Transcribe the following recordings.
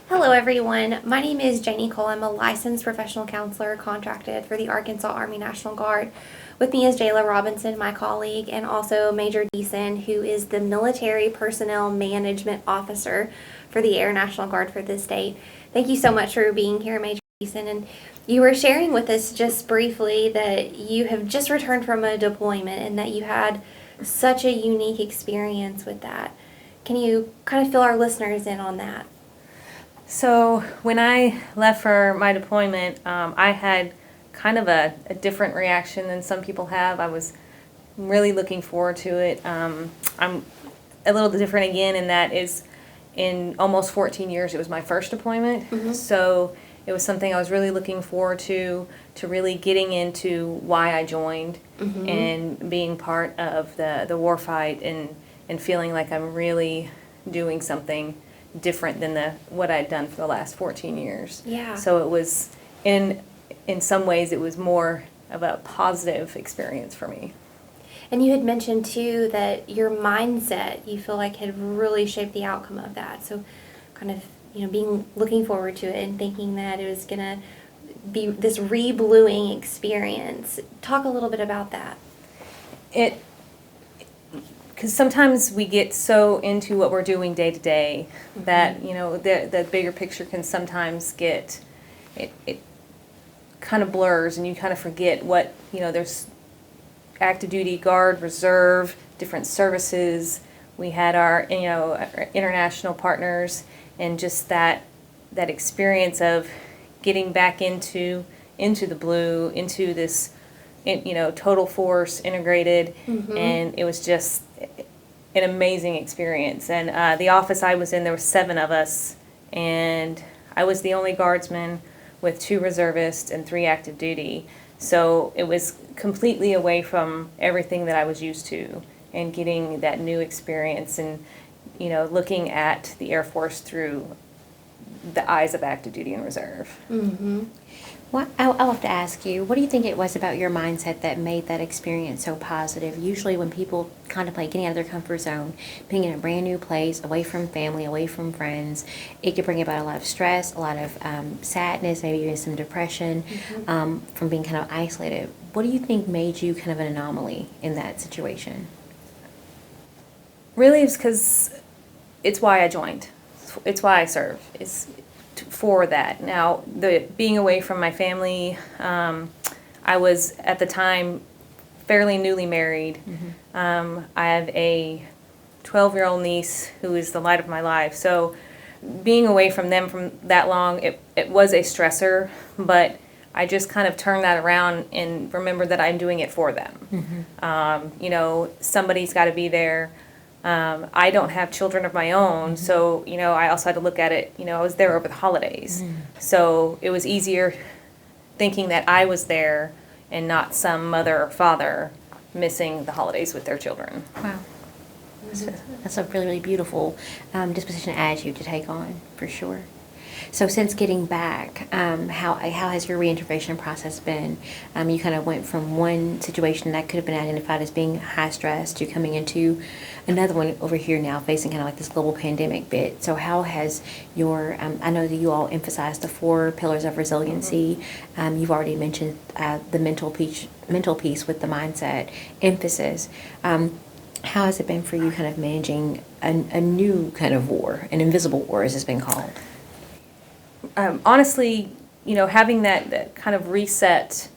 Hello, everyone. My name is Janie Cole. I'm a licensed professional counselor contracted for the Arkansas Army National Guard. With me is Jayla Robinson, my colleague, and also Major Deason, who is the Military Personnel Management Officer for the Air National Guard for this state. Thank you so much for being here, Major Deason. And you were sharing with us just briefly that you have just returned from a deployment and that you had such a unique experience with that. Can you kind of fill our listeners in on that? So when I left for my deployment, I had kind of a different reaction than some people have. I was really looking forward to it. I'm a little different again in that is in almost 14 years it was my first deployment. Mm-hmm. So it was something I was really looking forward to really getting into why I joined Mm-hmm. and being part of the war fight and feeling like I'm really doing something different than what I'd done for the last 14 years. Yeah. So it was in some ways it was more of a positive experience for me. And you had mentioned too that your mindset you feel like had really shaped the outcome of that. So kind of, being looking forward to it and thinking that it was going to be this re-bluing experience. Talk a little bit about that. Because sometimes we get so into what we're doing day to day that the bigger picture can sometimes get it kind of blurs and you kind of forget what there's active duty, guard, reserve, different services. We had our our international partners and just that experience of getting back into the blue, into this total force integrated, Mm-hmm. and it was just an amazing experience. And the office I was in, there were 7 of us, and I was the only guardsman with 2 reservists and 3 active duty. So it was completely away from everything that I was used to, and getting that new experience and looking at the Air Force through the eyes of active duty and reserve. Mm-hmm. Well, I'll have to ask you, what do you think it was about your mindset that made that experience so positive? Usually when people contemplate getting out of their comfort zone, being in a brand new place, away from family, away from friends, it could bring about a lot of stress, a lot of sadness, maybe even some depression, Mm-hmm. from being kind of isolated. What do you think made you kind of an anomaly in that situation? Really, it's because it's why I joined. It's why I serve. It's for that. Now, being away from my family, I was at the time fairly newly married. Mm-hmm. I have a 12-year-old niece who is the light of my life. So being away from them from that long, it was a stressor, but I just kind of turned that around and remembered that I'm doing it for them. Mm-hmm. Somebody's got to be there. I don't have children of my own, so, I also had to look at it, I was there over the holidays. So it was easier thinking that I was there and not some mother or father missing the holidays with their children. Wow. That's a really, really beautiful disposition attitude to take on, for sure. So since getting back, how has your reintegration process been? You kind of went from one situation that could have been identified as being high stress to coming into another one over here now facing kind of like this global pandemic bit. So how has your, I know that you all emphasize the 4 pillars of resiliency. You've already mentioned the mental piece with the mindset emphasis. How has it been for you kind of managing a new kind of war, an invisible war as it's been called? Honestly, having that kind of reset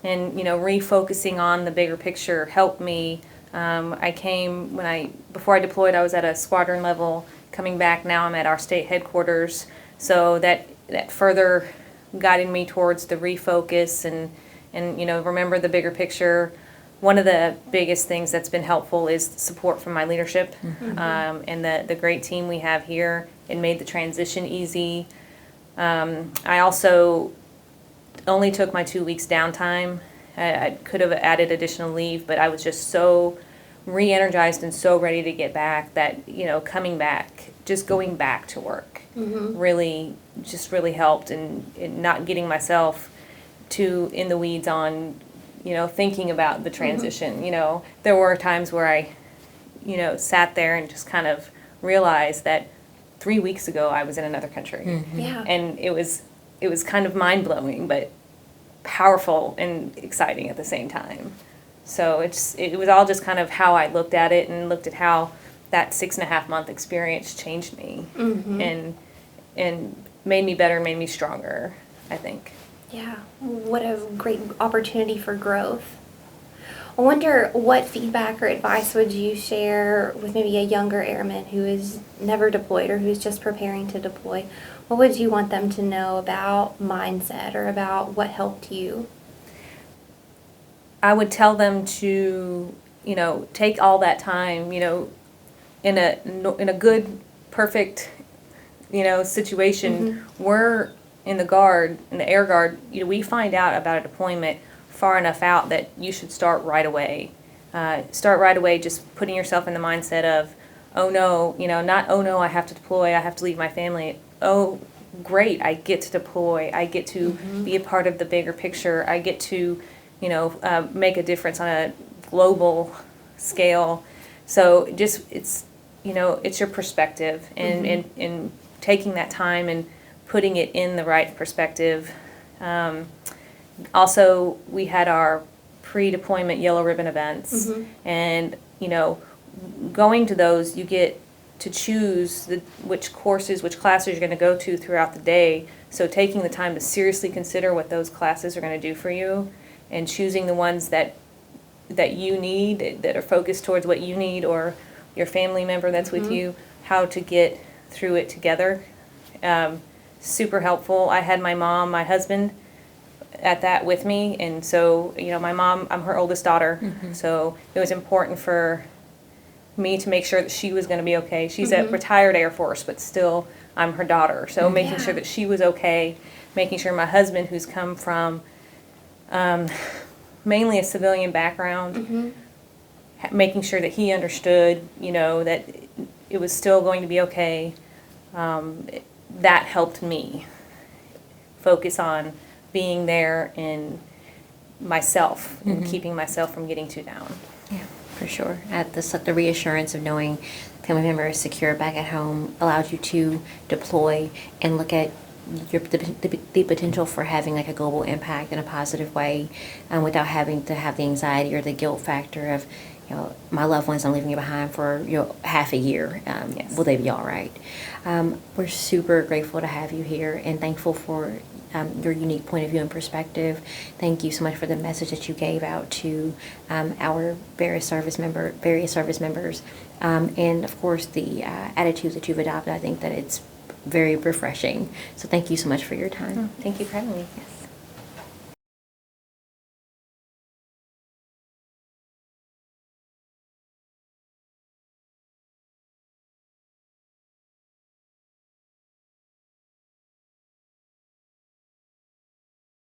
and, refocusing on the bigger picture helped me. I came before I deployed, I was at a squadron level. Coming back now, I'm at our state headquarters. So that further guided me towards the refocus and remember the bigger picture. One of the biggest things that's been helpful is support from my leadership, and the great team we have here. It made the transition easy. I also only took my 2 weeks downtime. I could have added additional leave, but I was just so re-energized and so ready to get back that, coming back, just going back to work really helped, and not getting myself too in the weeds on, thinking about the transition. There were times where I, sat there and just kind of realized that 3 weeks ago I was in another country. Yeah. And it was kind of mind-blowing, but powerful and exciting at the same time. So it was all just kind of how I looked at it and looked at how that 6.5-month experience changed me and made me better, made me stronger, I think. Yeah, what a great opportunity for growth. I wonder what feedback or advice would you share with maybe a younger airman who is never deployed or who's just preparing to deploy? What would you want them to know about mindset or about what helped you? I would tell them to, take all that time, in a good, perfect, situation. We're in the Guard, in the Air Guard, we find out about a deployment far enough out that you should start right away. Start right away, just putting yourself in the mindset of, oh no, not oh no, I have to deploy, I have to leave my family. Oh, great, I get to deploy, I get to be a part of the bigger picture, I get to, make a difference on a global scale. So just, it's your perspective and taking that time and putting it in the right perspective. Also, we had our pre-deployment yellow ribbon events, and going to those, you get to choose which courses, which classes you're going to go to throughout the day. So taking the time to seriously consider what those classes are going to do for you, and choosing the ones that you need, that are focused towards what you need, or your family member that's with you, how to get through it together. Super helpful. I had my mom, my husband at that with me, and so my mom, I'm her oldest daughter, so it was important for me to make sure that she was going to be okay. She's a retired Air Force, but still I'm her daughter, so making sure that she was okay, making sure my husband, who's come from mainly a civilian background, making sure that he understood that it was still going to be okay. That helped me focus on being there in myself and keeping myself from getting too down. Yeah, for sure. The reassurance of knowing family member is secure back at home allows you to deploy and look at the potential for having like a global impact in a positive way, without having to have the anxiety or the guilt factor of, my loved ones, I'm leaving you behind for half a year. Yes. Will they be all right? We're super grateful to have you here and thankful for your unique point of view and perspective. Thank you so much for the message that you gave out to our various service members, and of course the attitudes that you've adopted. I think that it's very refreshing. So thank you so much for your time. Thank you for having me. Yes.